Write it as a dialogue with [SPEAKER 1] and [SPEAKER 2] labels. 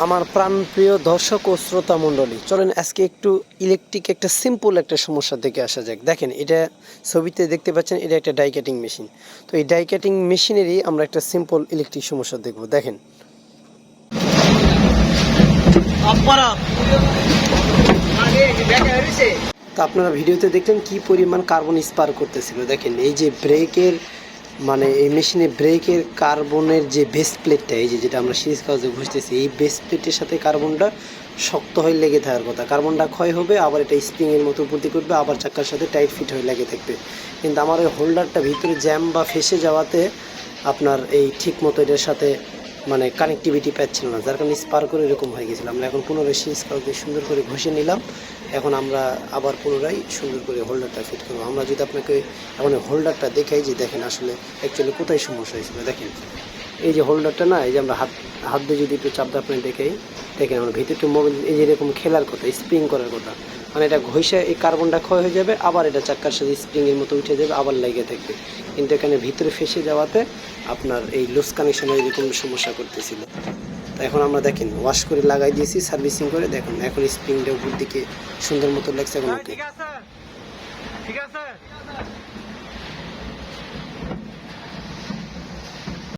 [SPEAKER 1] আমার প্রাণপ্রিয় দর্শক ও শ্রোতা মণ্ডলী, চলেন আজকে একটু ইলেকট্রিক একটা সিম্পল একটা সমস্যা দেখে আসা যাক। দেখেন, এটা ছবিতে দেখতে পাচ্ছেন, এটা একটা ডাই কাটিং মেশিন। তো এই ডাই কাটিং মেশিনেরই আমরা একটা সিম্পল ইলেকট্রিক সমস্যা দেখব। দেখেন, তো আপনারা ভিডিওতে দেখলেন কি পরিমাণ কার্বন স্পার করতেছিল। দেখেন, এই যে ব্রেকের মানে এই মেশিনে ব্রেকের কার্বনের যে বেস প্লেটটা, এই যে যেটা আমরা সিরিজ কাগজে ঘষতেছি, এই বেস প্লেটের সাথে কার্বনটা শক্ত হয়ে লেগে থাকার কথা। কার্বনটা ক্ষয় হবে, আবার এটা স্প্রিংয়ের মতো উপর দিকে করবে, আবার চাক্কার সাথে টাইট ফিট হয়ে লেগে থাকবে। কিন্তু আমার ওই হোল্ডারটা ভিতরে জ্যাম বা ফেসে যাওয়াতে আপনার এই ঠিক মতো এটার সাথে মানে কানেক্টিভিটি পাচ্ছিল না, যার কারণে স্পার করে এরকম হয়ে গেছিলো। আমরা এখন পুনরায় সিরিজ কাগজে সুন্দর করে ঘষে নিলাম। এখন আমরা আবার পুনরায় সুন্দর করে হোল্ডারটা ফিট করবো। আমরা যদি আপনাকে এখন হোল্ডারটা দেখাই, যে দেখেন আসলে অ্যাকচুয়ালি কোথায় সমস্যা হয়েছিল। দেখেন, এই যে হোল্ডারটা না, এই যে আমরা হাত দিয়ে যদি একটু চাপ দিয়ে আপনাকে দেখাই, দেখেন আমার ভিতরে মোবাইল এই যে এরকম খেলার কথা, স্প্রিং করার কথা, মানে এটা ঘষে এই কার্বনটা ক্ষয় হয়ে যাবে, আবার এটা চাক্কার সাথে স্প্রিংয়ের মতো উঠে যাবে, আবার লেগে থাকবে। কিন্তু এখানে ভিতরে ফেসে যাওয়াতে আপনার এই লুজ কানেকশনে এরকম সমস্যা করতেছিল। তো এখন আমরা দেখেন ওয়াশ করে লাগাই দিয়েছি, সার্ভিসিং করে। দেখুন এখন স্প্রিংটা উপর দিকে সুন্দর মতো লাগছে। এখন ওকে,
[SPEAKER 2] ঠিক আছে।